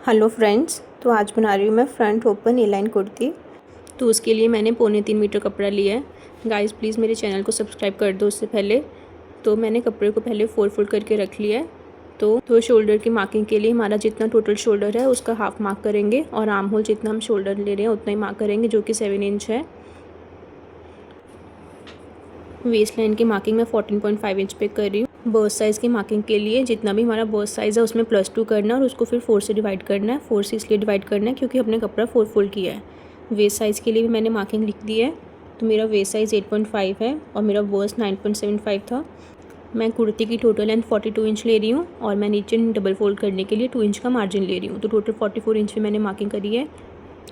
Hello friends, तो आज बना रही हूँ मैं फ्रंट ओपन ए लाइन कुर्ती। तो उसके लिए मैंने 3.25 मीटर कपड़ा लिया है। गाइस प्लीज़ मेरे चैनल को सब्सक्राइब कर दो उससे पहले। तो मैंने कपड़े को पहले 4 फोल्ड करके रख लिया है। तो शोल्डर की मार्किंग के लिए हमारा जितना टोटल शोल्डर है उसका हाफ मार्क करेंगे और आर्म होल जितना हम शोल्डर ले रहे हैं उतना ही मार्क करेंगे, जो कि 7 इंच है। वेस्ट लाइन की मार्किंग मैं 14.5 इंच पे कर रही हूँ। बर्स्ट साइज़ की मार्किंग के लिए जितना भी हमारा बर्स्ट साइज़ है उसमें +2 करना है और उसको फिर 4 से डिवाइड करना है। 4 से इसलिए डिवाइड करना है क्योंकि हमने कपड़ा 4 फोल्ड किया है। वेस्ट साइज़ के लिए भी मैंने मार्किंग लिख दी है। तो मेरा वेस्ट साइज़ 8.5 है और मेरा बर्स्ट 9.75 था। मैं कुर्ती की टोटल लेंथ 42 इंच ले रही हूँ और मैं नीचे डबल फोल्ड करने के लिए 2 इंच का मार्जिन ले रही हूँ। तो टोटल 44 इंच में मैंने मार्किंग करी है।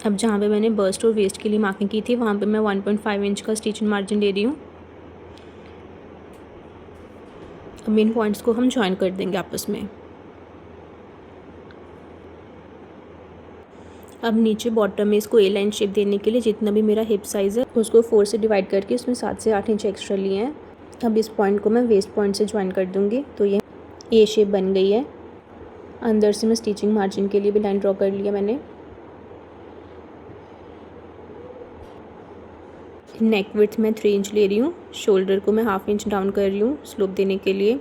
अब जहाँ पे मैंने बर्स्ट और वेस्ट के लिए मार्किंग की थी वहाँ पे मैं 1.5 इंच का स्टिचिंग मार्जिन ले रही हूँ। अब इन पॉइंट्स को हम ज्वाइन कर देंगे आपस में। अब नीचे बॉटम में इसको ए लाइन शेप देने के लिए जितना भी मेरा हिप साइज़ है उसको 4 से डिवाइड करके उसमें 7 से 8 इंच एक्स्ट्रा लिए हैं। अब इस पॉइंट को मैं वेस्ट पॉइंट से ज्वाइन कर दूंगी। तो ये ए शेप बन गई है। अंदर से मैं स्टिचिंग मार्जिन के लिए भी लाइन ड्रॉ कर लिया मैंने। नेक विड्थ मैं 3 इंच ले रही हूँ। शोल्डर को मैं हाफ इंच डाउन कर रही हूँ स्लोप देने के लिए।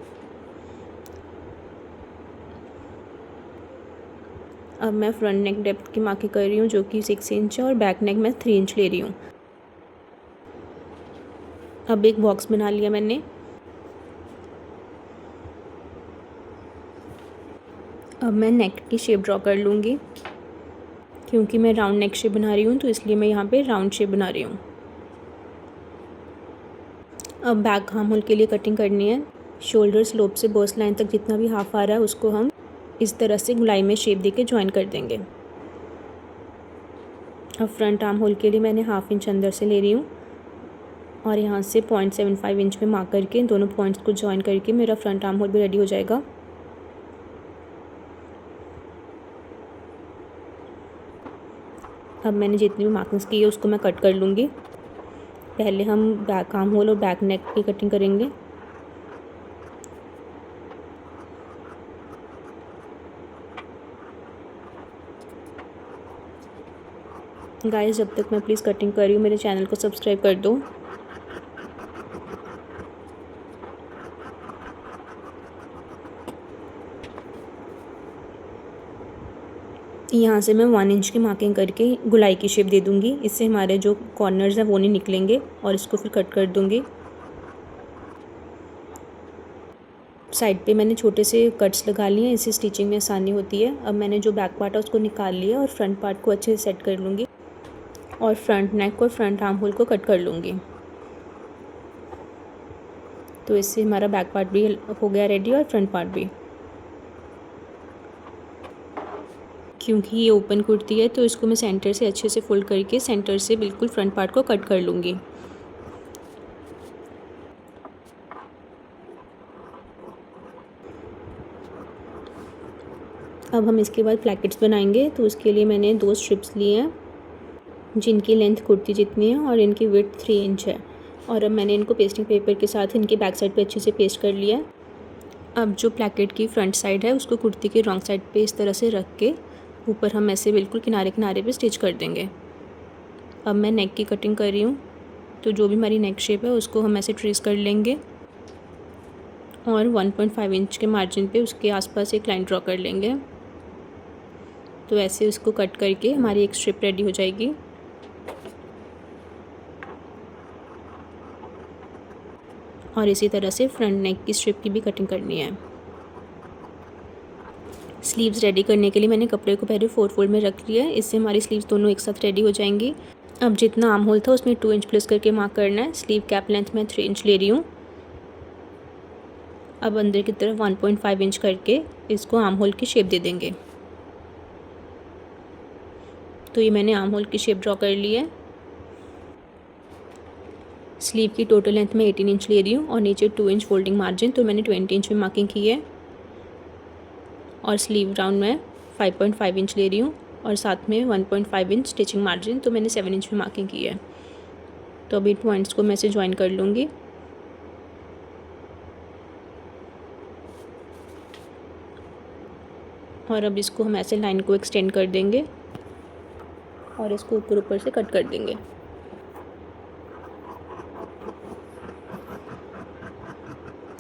अब मैं फ्रंट नेक डेप्थ की मार्किंग कर रही हूँ जो कि 6 इंच है और बैक नेक मैं 3 इंच ले रही हूँ। अब एक बॉक्स बना लिया मैंने। अब मैं नेक की शेप ड्रॉ कर लूँगी। क्योंकि मैं राउंड नेक शेप बना रही हूँ तो इसलिए मैं यहाँ पे राउंड शेप बना रही हूँ। अब बैक आर्म होल के लिए कटिंग करनी है। शोल्डर स्लोप से बर्स्ट लाइन तक जितना भी हाफ आ रहा है उसको हम इस तरह से गुलाई में शेप देके ज्वाइन कर देंगे। अब फ्रंट आर्म होल के लिए मैंने हाफ इंच अंदर से ले रही हूँ और यहाँ से 0.75 इंच में मार्क करके इन दोनों पॉइंट्स को ज्वाइन करके मेरा फ्रंट आर्म होल भी रेडी हो जाएगा। अब मैंने जितनी भी मार्किंग्स की है उसको मैं कट कर लूँगी। पहले हम बैक आर्म होल और बैक नेक की कटिंग करेंगे। गाइस जब तक मैं प्लीज़ कटिंग कर रही हूँ मेरे चैनल को सब्सक्राइब कर दो। यहाँ से मैं 1 इंच की मार्किंग करके गुलाई की शेप दे दूँगी। इससे हमारे जो कॉर्नर्स हैं वो नहीं निकलेंगे और इसको फिर कट कर दूँगी। साइड पे मैंने छोटे से कट्स लगा लिए हैं, इससे स्टिचिंग में आसानी होती है। अब मैंने जो बैक पार्ट है उसको निकाल लिया और फ्रंट पार्ट को अच्छे से सेट कर लूँगी और फ्रंट नेक और फ्रंट आर्म होल को कट कर लूँगी। तो इससे हमारा बैक पार्ट भी हो गया रेडी और फ्रंट पार्ट भी। क्योंकि ये ओपन कुर्ती है तो इसको मैं सेंटर से अच्छे से फोल्ड करके सेंटर से बिल्कुल फ्रंट पार्ट को कट कर लूँगी। अब हम इसके बाद प्लैकेट्स बनाएंगे। तो उसके लिए मैंने 2 स्ट्रिप्स लिए हैं जिनकी लेंथ कुर्ती जितनी है और इनकी विड्थ 3 इंच है। और अब मैंने इनको पेस्टिंग पेपर के साथ इनकी बैक साइड पे अच्छे से पेस्ट कर लिया है। अब जो प्लैकेट की फ्रंट साइड है उसको कुर्ती के रॉन्ग साइड पे इस तरह से रख के ऊपर हम ऐसे बिल्कुल किनारे किनारे पे स्टिच कर देंगे। अब मैं नेक की कटिंग कर रही हूँ। तो जो भी हमारी नेक शेप है उसको हम ऐसे ट्रेस कर लेंगे और 1.5 इंच के मार्जिन पे उसके आसपास एक लाइन ड्रॉ कर लेंगे। तो ऐसे उसको कट करके हमारी एक स्ट्रिप रेडी हो जाएगी। और इसी तरह से फ्रंट नेक की स्ट्रिप की भी कटिंग करनी है। स्लीव्स रेडी करने के लिए मैंने कपड़े को पहले 4 फोल्ड में रख लिया है। इससे हमारी स्लीव्स दोनों एक साथ रेडी हो जाएंगी। अब जितना आर्म होल था उसमें 2 इंच प्लस करके मार्क करना है। स्लीव कैप लेंथ मैं 3 इंच ले रही हूँ। अब अंदर की तरफ 1.5 इंच करके इसको आर्म होल की शेप दे देंगे। तो ये मैंने आर्म होल की शेप ड्रॉ कर ली है। स्लीव की टोटल लेंथ मैं 18 इंच ले रही हूँ और नीचे 2 इंच फोल्डिंग मार्जिन तो मैंने 20 इंच में मार्किंग की है। और स्लीव राउंड मैं 5.5 इंच ले रही हूँ और साथ में 1.5 इंच स्टिचिंग मार्जिन तो मैंने 7 इंच में मार्किंग की है। तो अभी पॉइंट्स को मैं ऐसे ज्वाइन कर लूँगी। और अब इसको हम ऐसे लाइन को एक्सटेंड कर देंगे और इसको ऊपर से कट कर देंगे।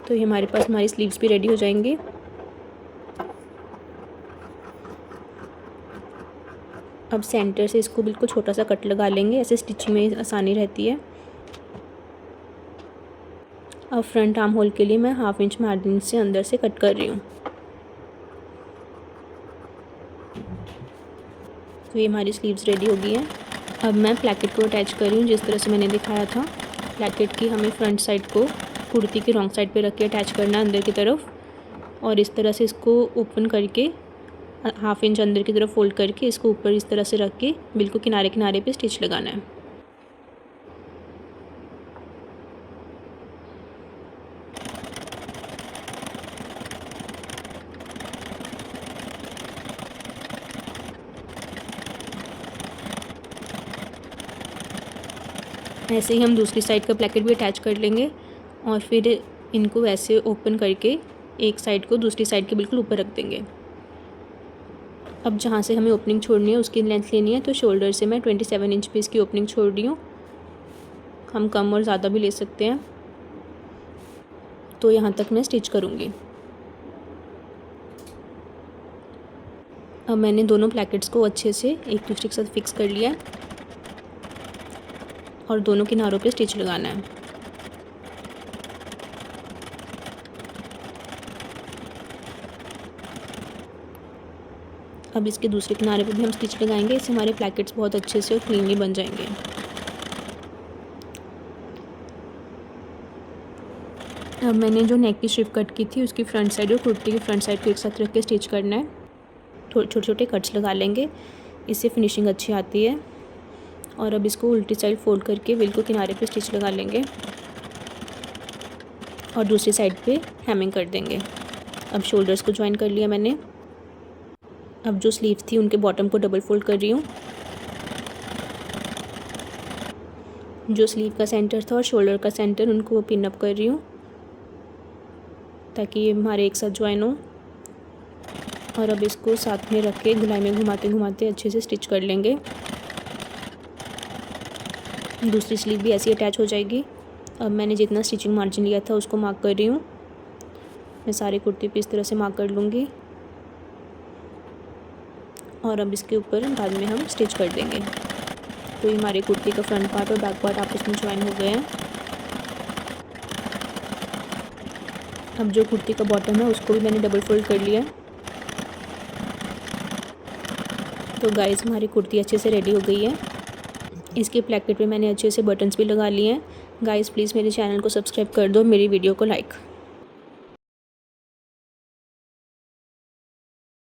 तो ये हमारे पास हमारी स्लीव्स भी रेडी हो जाएंगी। अब सेंटर से इसको बिल्कुल छोटा सा कट लगा लेंगे, ऐसे स्टिचिंग में आसानी रहती है। अब फ्रंट आर्म होल के लिए मैं 1/2 इंच मार्जिन से अंदर से कट कर रही हूँ। तो ये हमारी स्लीव्स रेडी हो गई हैं। अब मैं प्लैकेट को अटैच कर रही हूँ जिस तरह से मैंने दिखाया था। प्लैकेट की हमें फ्रंट साइड को कुर्ती की रॉन्ग साइड पे रख के अटैच करना है अंदर की तरफ, और इस तरह से इसको ओपन करके 1/2 इंच अंदर की तरफ फोल्ड करके इसको ऊपर इस तरह से रख के बिल्कुल किनारे किनारे पे स्टिच लगाना है। ऐसे ही हम दूसरी साइड का प्लैकेट भी अटैच कर लेंगे और फिर इनको ऐसे ओपन करके एक साइड को दूसरी साइड के बिल्कुल ऊपर रख देंगे। अब जहाँ से हमें ओपनिंग छोड़नी है उसकी लेंथ लेनी है, तो शोल्डर से मैं 27 इंच पे इसकी ओपनिंग छोड़ रही हूँ। हम कम और ज़्यादा भी ले सकते हैं। तो यहाँ तक मैं स्टिच करूँगी। अब मैंने दोनों प्लैकेट्स को अच्छे से एक दूसरे के साथ फिक्स कर लिया है और दोनों किनारों पे स्टिच लगाना है। अब इसके दूसरे किनारे पे भी हम स्टिच लगाएंगे, इससे हमारे प्लैकेट्स बहुत अच्छे से और क्लीनली बन जाएंगे। अब मैंने जो नेक की स्ट्रिप कट की थी उसकी फ्रंट साइड और कुर्ती की फ्रंट साइड को एक साथ रख के स्टिच करना है। छोटे छोटे कट्स लगा लेंगे, इससे फिनिशिंग अच्छी आती है। और अब इसको उल्टी साइड फोल्ड करके बिल्कुल किनारे पे स्टिच लगा लेंगे और दूसरी साइड पे हेमिंग कर देंगे। अब शोल्डर्स को ज्वाइन कर लिया मैंने। अब जो स्लीव थी उनके बॉटम को डबल फोल्ड कर रही हूँ। जो स्लीव का सेंटर था और शोल्डर का सेंटर उनको पिन अप कर रही हूँ ताकि ये हमारे एक साथ ज्वाइन हो। और अब इसको साथ में रख के गुलाई में घुमाते घुमाते अच्छे से स्टिच कर लेंगे। दूसरी स्लीव भी ऐसी अटैच हो जाएगी। अब मैंने जितना स्टिचिंग मार्जिन लिया था उसको मार्क कर रही हूँ। मैं सारी कुर्ती पे इस तरह से मार्क कर लूँगी और अब इसके ऊपर बाद में हम स्टिच कर देंगे। तो ये हमारी कुर्ती का फ्रंट पार्ट और बैक पार्ट आपस में ज्वाइन हो गए हैं। अब जो कुर्ती का बॉटम है उसको भी मैंने डबल फोल्ड कर लिया है। तो गाइस हमारी कुर्ती अच्छे से रेडी हो गई है। इसके प्लैकेट पे मैंने अच्छे से बटन्स भी लगा लिए हैं। गाइस प्लीज़ मेरे चैनल को सब्सक्राइब कर दो, मेरी वीडियो को लाइक।